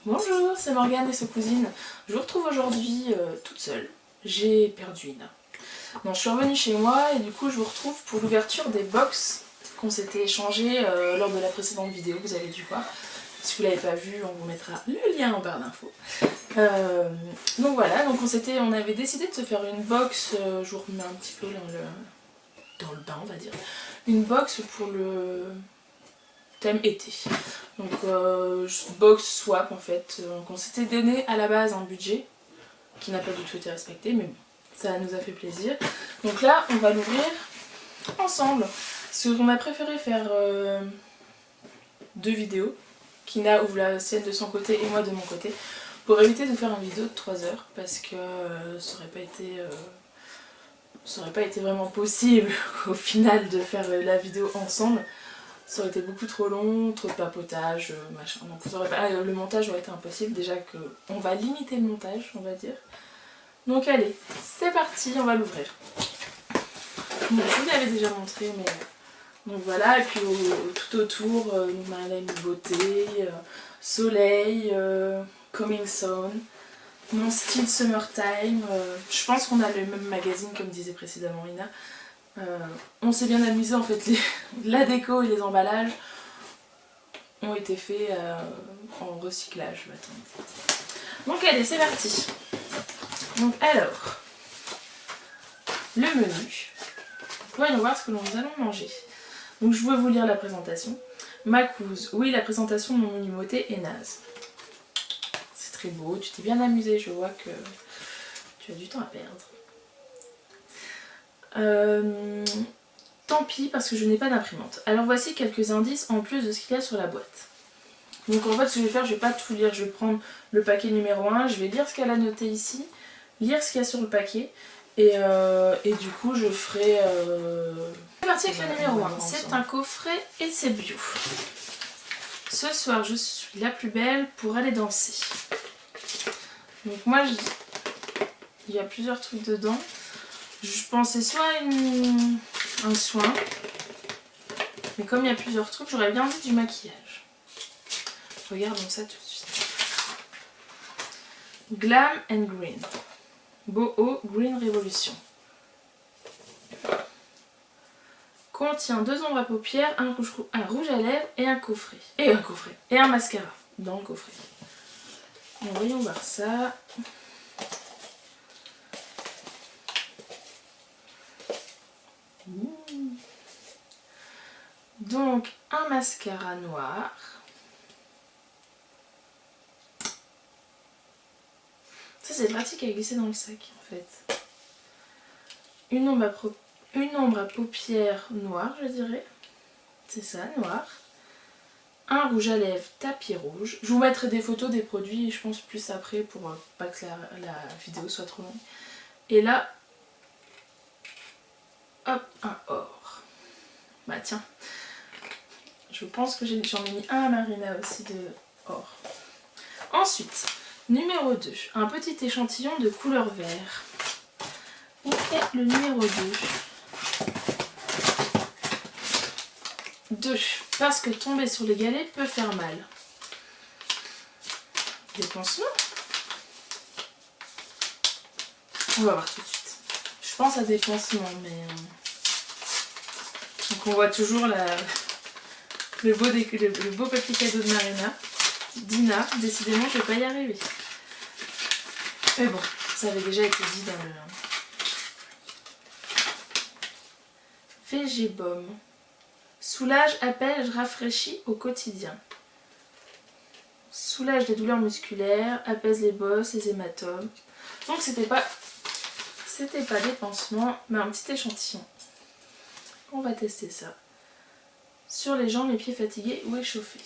Bonjour, c'est Morgane et ses cousines. Je vous retrouve aujourd'hui toute seule. J'ai perdu Ina. Donc je suis revenue chez moi et du coup je vous retrouve pour l'ouverture des box qu'on s'était échangées lors de la précédente vidéo, vous avez dû voir. Si vous ne l'avez pas vu, on vous mettra le lien en barre d'infos. Donc voilà, donc on avait décidé de se faire une box, je vous remets un petit peu dans le bain on va dire, une box pour le thème été. Donc box swap en fait. Donc on s'était donné à la base un budget qui n'a pas du tout été respecté, mais bon, ça nous a fait plaisir. Donc là on va l'ouvrir ensemble. Parce qu'on a préféré faire deux vidéos. Kina ouvre la sienne de son côté et moi de mon côté, pour éviter de faire une vidéo de 3 heures parce que ça aurait pas été vraiment possible au final de faire la vidéo ensemble. Ça aurait été beaucoup trop long, trop de papotage, machin. Donc le montage aurait été impossible. Déjà qu'on va limiter le montage, on va dire. Donc allez, c'est parti, on va l'ouvrir. Donc, je vous l'avais déjà montré, mais... Donc voilà, et puis tout autour, Marina a mis beauté, soleil, coming soon, mon style summertime. Je pense qu'on a le même magazine comme disait précédemment Ina. On s'est bien amusé en fait, la déco et les emballages ont été faits en recyclage. Donc allez, c'est parti. Donc alors, le menu. Voyons voir ce que nous allons manger. Donc je vais vous lire la présentation. Macouse, oui la présentation de mon menu moté est naze. C'est très beau, tu t'es bien amusé, je vois que tu as du temps à perdre. Tant pis parce que je n'ai pas d'imprimante. Alors voici quelques indices en plus de ce qu'il y a sur la boîte. Donc en fait ce que je vais faire, je vais pas tout lire, je vais prendre le paquet numéro 1, je vais lire ce qu'elle a noté ici, lire ce qu'il y a sur le paquet et du coup je ferai... C'est parti avec le numéro 1, c'est un coffret et c'est bio. Ce soir je suis la plus belle pour aller danser. Donc moi il y a plusieurs trucs dedans. Je pensais soit un soin, mais comme il y a plusieurs trucs, j'aurais bien vu du maquillage. Regardons ça tout de suite. Glam and Green. Boho Green Revolution. Contient 2 ombres à paupières, un rouge à lèvres et un coffret. Et un mascara dans le coffret. Donc, voyons voir ça. Donc un mascara noir. Ça c'est pratique à glisser dans le sac en fait. Une ombre à paupières noire je dirais. C'est ça, noir. Un rouge à lèvres tapis rouge. Je vous mettrai des photos des produits je pense plus après pour pas que la vidéo soit trop longue. Et là, hop, un or. Bah tiens. Je pense que j'en ai mis un à Marina aussi de or. Ensuite, numéro 2, un petit échantillon de couleur vert. Où est le numéro 2 ? 2, parce que tomber sur les galets peut faire mal. Des pansements ? On va voir tout de suite. Je pense à des pansements, mais... Donc on voit toujours le beau papier cadeau de Marina. Dina, décidément je vais pas y arriver. Mais bon, ça avait déjà été dit dans le... Végébaume. Soulage, apaise, rafraîchit au quotidien. Soulage les douleurs musculaires, apaise les bosses, les hématomes. Donc c'était pas des pansements, mais un petit échantillon. On va tester ça. Sur les jambes, les pieds fatigués ou échauffés.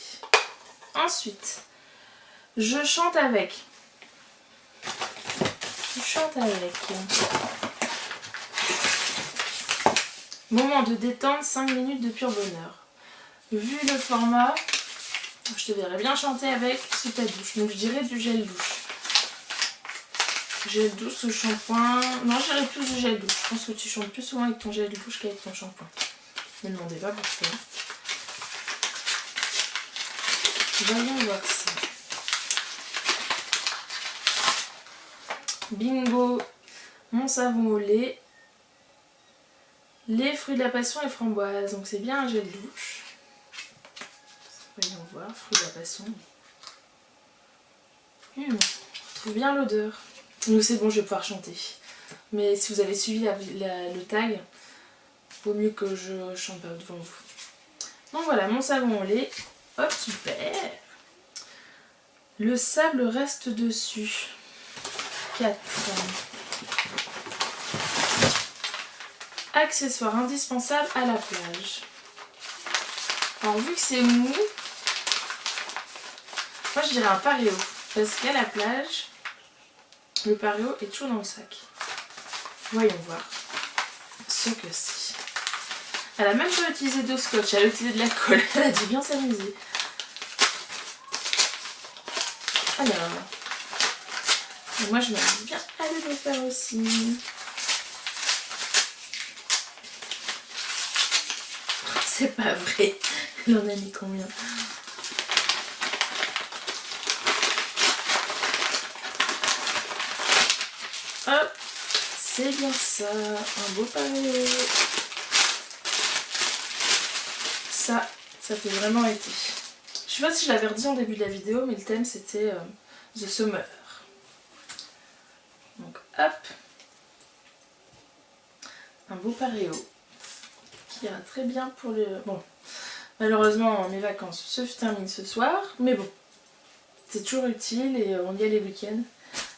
Ensuite, je chante avec. Moment de détente, 5 minutes de pur bonheur. Vu le format, je te verrais bien chanter avec sous ta douche. Donc je dirais du gel douche. Gel douche ou shampoing. Non, je dirais plus du gel douche. Je pense que tu chantes plus souvent avec ton gel douche qu'avec ton shampoing. Ne me demandez pas pourquoi. Voyons voir ça. Bingo, mon savon au lait, les fruits de la passion et framboise. Donc c'est bien un gel douche. Voyons voir, fruits de la passion. Je trouve bien l'odeur. Donc c'est bon, je vais pouvoir chanter. Mais si vous avez suivi le tag, vaut mieux que je chante pas devant vous. Donc voilà, mon savon au lait. Hop, super. Le sable reste dessus. 4. Accessoires indispensables à la plage. Alors vu que c'est mou, moi je dirais un pareo. Parce qu'à la plage, le pareo est toujours dans le sac. Voyons voir ce que c'est. Elle a même pas utilisé de scotch, elle a utilisé de la colle. Elle a dû bien s'amuser. Alors, et moi je m'amuse bien à le défaire aussi. C'est pas vrai. Elle en a mis combien? Hop, c'est bien ça, un beau pareo. Ça fait vraiment été. Je sais pas si je l'avais redit en début de la vidéo, mais le thème c'était The Summer. Donc hop, un beau pareo qui ira très bien pour le... Bon, malheureusement mes vacances se terminent ce soir, mais bon, c'est toujours utile et on y a les week-ends.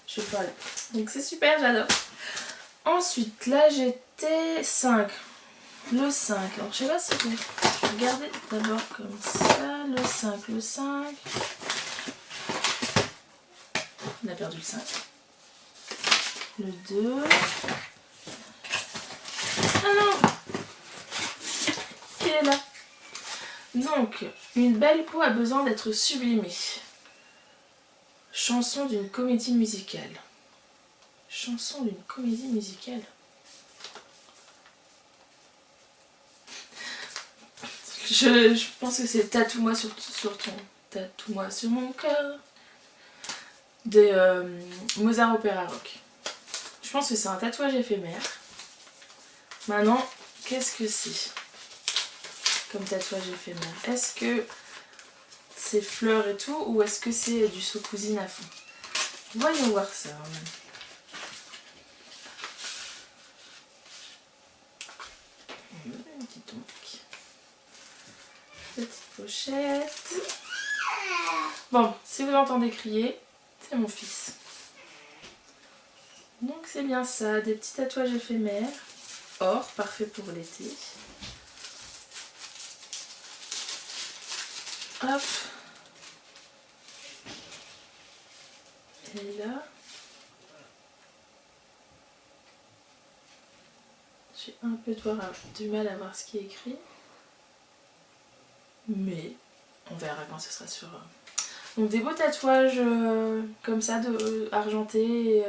Je vais pouvoir aller. Donc c'est super, j'adore. Ensuite, là j'étais 5. Le 5. Alors je sais pas si je vais regarder d'abord comme ça. Le 5. Le 5. On a perdu le 5. Le 2. Ah non! Il est là. Donc, une belle peau a besoin d'être sublimée. Chanson d'une comédie musicale. Chanson d'une comédie musicale. Je pense que c'est Tatoue-moi sur ton... Tatoue-moi sur mon cœur. De Mozart Opéra Rock. Je pense que c'est un tatouage éphémère. Maintenant, qu'est-ce que c'est comme tatouage éphémère? Est-ce que c'est fleurs et tout ou est-ce que c'est du saut cousine à fond? Voyons voir ça. Dis donc. Petite pochette. Bon, si vous entendez crier, c'est mon fils. Donc c'est bien ça, des petits tatouages éphémères. Or, parfait pour l'été. Hop. Et là. J'ai un peu du mal à voir ce qui est écrit. Mais on verra quand ce sera sur... Donc des beaux tatouages comme ça, argentés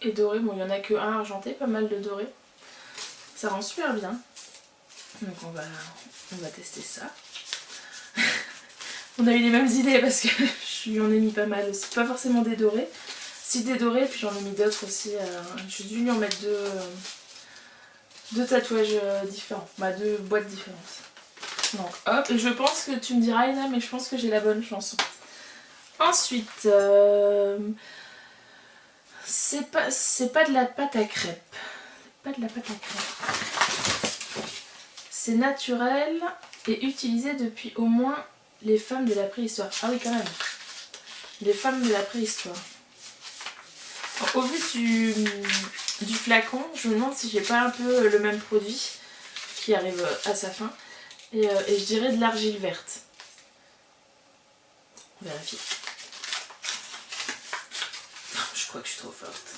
et dorés. Bon, il n'y en a que un argenté, pas mal de dorés. Ça rend super bien. Donc on va tester ça. On a eu les mêmes idées parce que j'en ai mis pas mal aussi. Pas forcément des dorés. Si des dorés, puis j'en ai mis d'autres aussi. J'ai dû lui en mettre deux tatouages différents. Bah, 2 boîtes différentes. Donc hop, et je pense que tu me diras Aina, mais je pense que j'ai la bonne chanson. Ensuite, c'est pas de la pâte à crêpes. Pas de la pâte à crêpes. C'est naturel et utilisé depuis au moins les femmes de la préhistoire. Ah oui, quand même. Les femmes de la préhistoire. Au vu du flacon, je me demande si j'ai pas un peu le même produit qui arrive à sa fin. Et je dirais de l'argile verte. On vérifie. Je crois que je suis trop forte.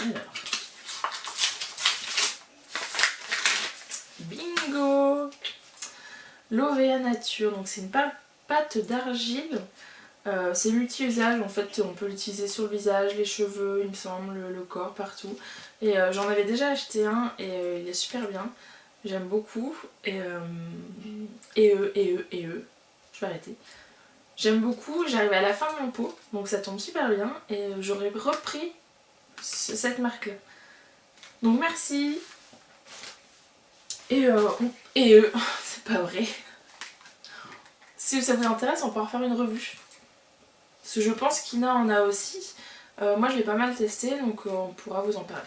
Alors. Bingo! L'Ovea Nature. Donc c'est une pâte d'argile. C'est multi-usage. En fait, on peut l'utiliser sur le visage, les cheveux, il me semble, le corps, partout. Et j'en avais déjà acheté un et il est super bien. J'aime beaucoup. Je vais arrêter. J'aime beaucoup, j'arrive à la fin de mon pot, donc ça tombe super bien et j'aurais repris cette marque là. Donc merci. Et c'est pas vrai. Si ça vous intéresse, on peut en faire une revue. Parce que je pense qu'Ina en a aussi. Moi je l'ai pas mal testé, donc on pourra vous en parler.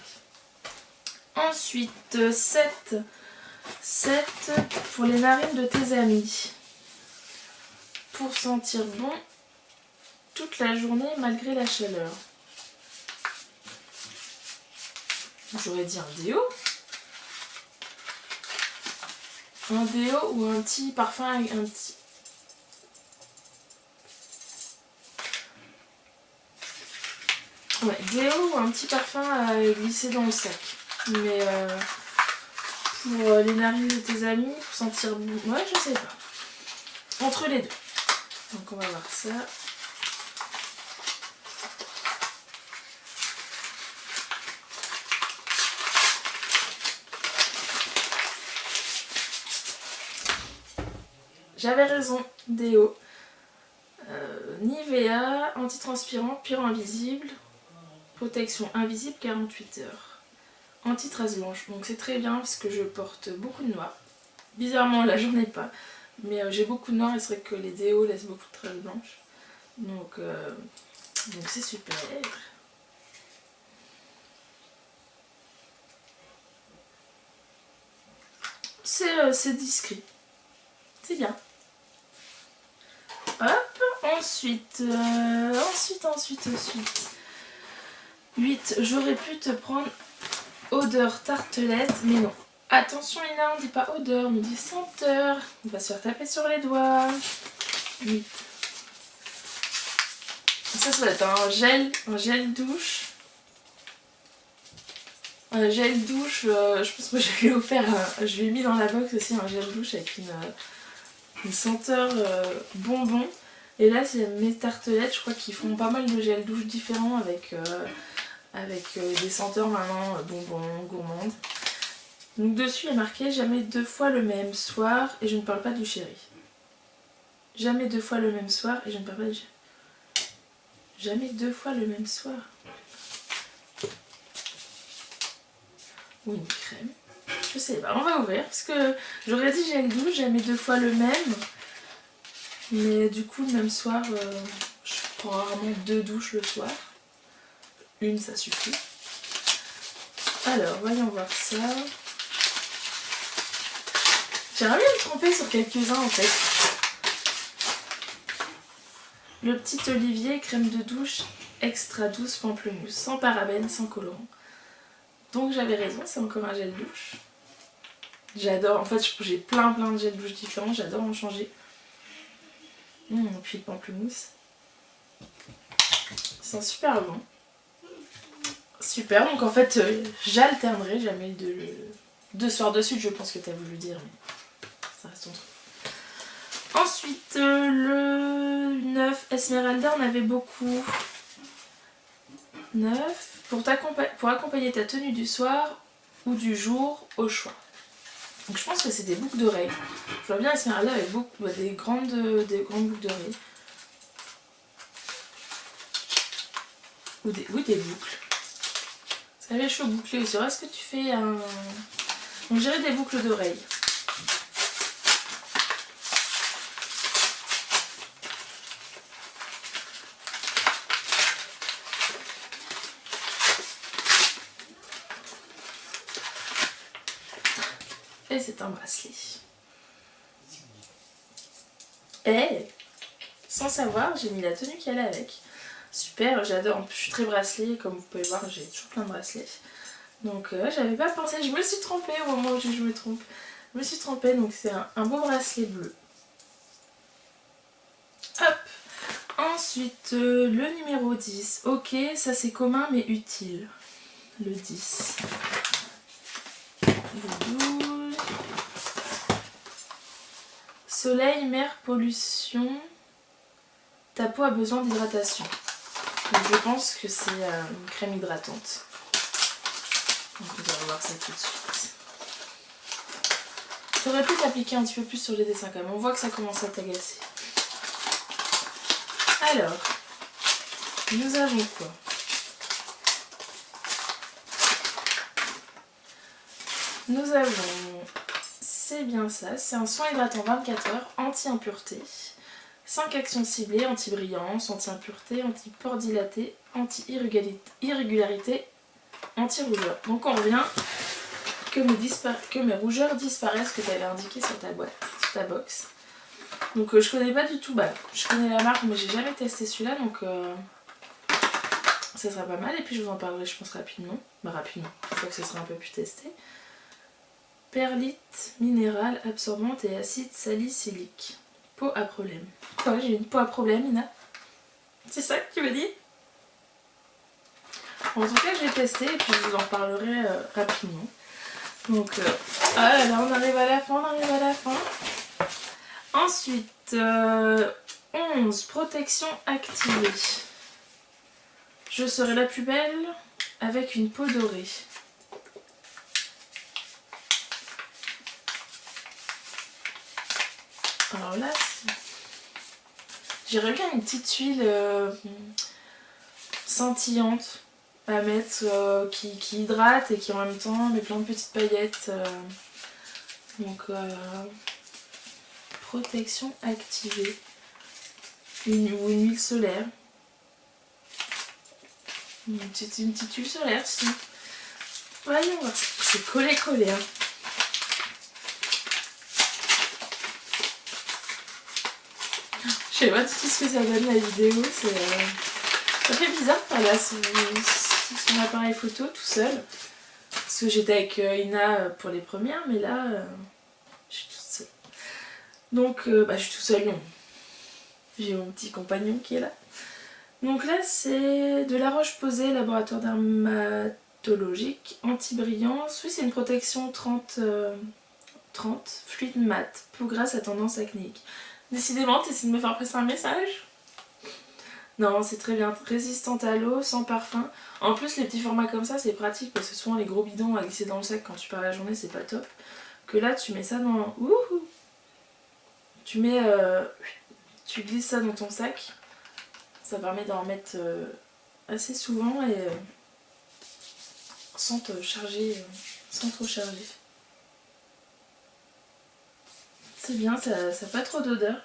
Ensuite, 7 pour les narines de tes amis. Pour sentir bon toute la journée malgré la chaleur. J'aurais dit un déo. Un déo ou un petit parfum, un petit... Ouais, déo ou un petit parfum à glisser dans le sac. Mais pour les narines de tes amis, pour sentir bon... Ouais, je sais pas. Entre les deux. Donc on va voir ça. J'avais raison, déo. Nivea, antitranspirant, pur invisible. Protection invisible 48 heures. Anti-trace blanche. Donc c'est très bien parce que je porte beaucoup de noir. Bizarrement là j'en ai pas. Mais j'ai beaucoup de noir et c'est vrai que les déos laissent beaucoup de traces blanches. Donc c'est super. C'est discret. C'est bien. Hop, ensuite. 8. J'aurais pu te prendre odeur tartelette, mais non. Attention Ina, on dit pas odeur, on dit senteur. On va se faire taper sur les doigts. 8. Ça va être un gel douche. Un gel douche, je pense que je lui ai offert, je lui ai mis dans la box aussi un gel douche avec une senteur bonbon. Et là c'est mes tartelettes, je crois qu'ils font pas mal de gel douche différents avec des senteurs maintenant bonbons, gourmandes. Donc dessus il est marqué jamais 2 fois le même soir et je ne parle pas du chéri. Jamais 2 fois le même soir et je ne parle pas du chéri. Jamais 2 fois le même soir. Ou une crème. Je sais pas, on va ouvrir parce que j'aurais dit gel douche, jamais 2 fois le même. Mais du coup le même soir, je prends rarement 2 douches le soir. Une ça suffit. Alors voyons voir ça. J'aimerais bien me tromper sur quelques-uns en fait. Le petit Olivier, crème de douche extra douce pamplemousse, sans parabènes, sans colorant. Donc j'avais raison, c'est encore un gel douche. J'adore, en fait j'ai plein de gels douche différents, j'adore en changer. Et puis le pamplemousse. Ils sont super bons. Super, donc en fait j'alternerai, jamais deux soirs de suite, je pense que tu as voulu dire, mais ça reste ton truc. Ensuite, le 9, Esmeralda, on avait beaucoup. 9, pour accompagner ta tenue du soir ou du jour au choix. Donc je pense que c'est des boucles d'oreilles. Je vois bien Esmeralda avec des grandes boucles d'oreilles. Ou des boucles. Ça les cheveux bouclés aussi. Est-ce que tu fais un... On dirait des boucles d'oreilles. Et c'est un bracelet. Et sans savoir, j'ai mis la tenue qui allait avec. Super, j'adore. Je suis très bracelet, comme vous pouvez voir, j'ai toujours plein de bracelets. Donc j'avais pas pensé, je me suis trompée au moment où je me trompe. Je me suis trompée, donc c'est un beau bracelet bleu. Hop. Ensuite, le numéro 10. Ok, ça c'est commun mais utile. Le 10. Le 12. Soleil, mer, pollution. Ta peau a besoin d'hydratation. Donc je pense que c'est une crème hydratante. Donc on va voir ça tout de suite. T'aurais pu t'appliquer un petit peu plus sur les dessins quand même. On voit que ça commence à t'agacer. Alors, nous avons quoi? Nous avons, c'est bien ça, c'est un soin hydratant 24 heures, anti-impureté, 5 actions ciblées, anti-brillance, anti-impureté, anti-pores dilatés, anti-irrégularité, anti-rougeur. Donc on revient que mes rougeurs disparaissent, que tu avais indiqué sur ta boîte, sur ta box. Donc je connais pas du tout, je connais la marque mais j'ai jamais testé celui-là, donc ça sera pas mal. Et puis je vous en parlerai je pense rapidement, rapidement, une fois que ce sera un peu plus testé. Perlite minérale absorbante et acide salicylique. Peau à problème. Quoi, j'ai une peau à problème, Ina? C'est ça que tu me dis? En tout cas, je vais tester et puis je vous en reparlerai rapidement. Donc, ah là, on arrive à la fin, Ensuite, 11, protection activée. Je serai la plus belle avec une peau dorée. Alors là, j'irais bien une petite huile scintillante à mettre qui hydrate et qui en même temps met plein de petites paillettes. Donc, protection activée. Ou une huile solaire. Une petite huile solaire, si. Voyons voir. C'est collé. Hein. Je sais pas du tout ce que ça donne la vidéo, ça fait bizarre par là son appareil photo tout seul. Parce que j'étais avec Ina pour les premières, mais là je suis toute seule. Donc je suis toute seule, non. J'ai mon petit compagnon qui est là. Donc là c'est de la Roche-Posay, laboratoire dermatologique, anti-brillance. Oui, c'est une protection 30, fluide mat, peau grasse à tendance acnéique. Décidément, t'essaies de me faire passer un message? Non, c'est très bien. Résistante à l'eau, sans parfum. En plus, les petits formats comme ça, c'est pratique parce que souvent les gros bidons à glisser dans le sac quand tu pars la journée, c'est pas top. Que là, tu mets ça dans... Ouhou! Tu glisses ça dans ton sac. Ça permet d'en mettre assez souvent et sans te charger, sans trop charger. C'est bien, ça n'a pas trop d'odeur,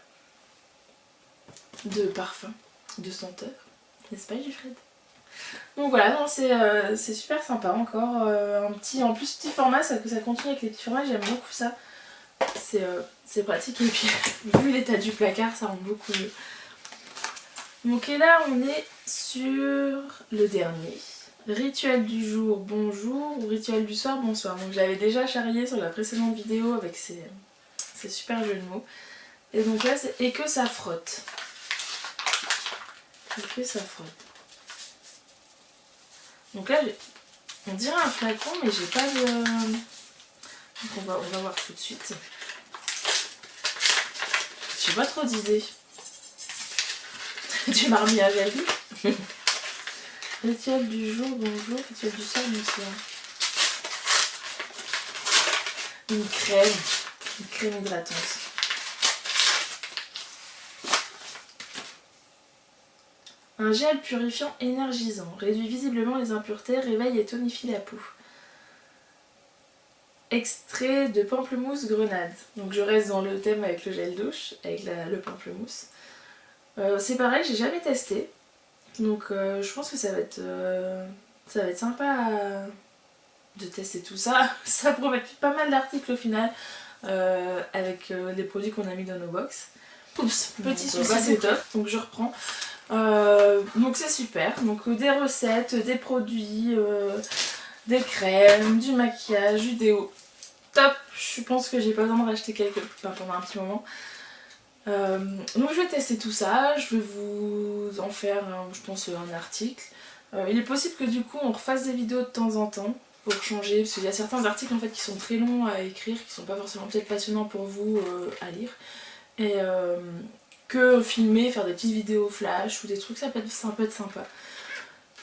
de parfum, de senteur, n'est-ce pas Gilfred? Donc voilà, c'est super sympa encore, en plus petit format, ça continue avec les petits formats, j'aime beaucoup ça. C'est pratique et puis vu l'état du placard, ça rend beaucoup mieux. Donc et là on est sur le dernier. Rituel du jour, bonjour, ou rituel du soir, bonsoir. Donc j'avais déjà charrié sur la précédente vidéo avec ces super jeux de mots. Et donc là, et que ça frotte. Et que ça frotte. Donc là, on dirait un flacon, mais j'ai pas de... Donc on va voir tout de suite. J'ai pas trop d'idées. Du m'as remis à vie. Rituel du jour, bonjour. Rituel du soir, bonsoir. Une crème hydratante. Un gel purifiant énergisant. Réduit visiblement les impuretés, réveille et tonifie la peau. Extrait de pamplemousse grenade. Donc je reste dans le thème avec le gel douche, avec le pamplemousse. C'est pareil, j'ai jamais testé. Donc je pense que ça va être sympa de tester tout ça. Ça promet pas mal d'articles au final avec les produits qu'on a mis dans nos box. Oups, petit souci c'est top, donc je reprends. Donc c'est super, donc des recettes, des produits, des crèmes, du maquillage, du déo. Top, je pense que j'ai pas besoin de racheter pendant un petit moment. Donc je vais tester tout ça, je vais vous en faire je pense un article. Il est possible que du coup on refasse des vidéos de temps en temps pour changer, parce qu'il y a certains articles en fait qui sont très longs à écrire, qui sont pas forcément peut-être passionnants pour vous à lire. Et que filmer, faire des petites vidéos flash ou des trucs, ça peut être sympa.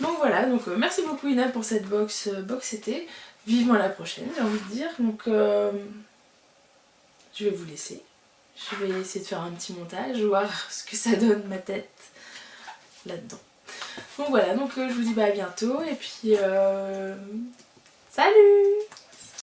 Donc voilà, donc merci beaucoup Ina pour cette box été. Vivement la prochaine, j'ai envie de dire. Donc je vais vous laisser. Je vais essayer de faire un petit montage, voir ce que ça donne ma tête là-dedans. Donc voilà, donc je vous dis bah à bientôt et puis salut!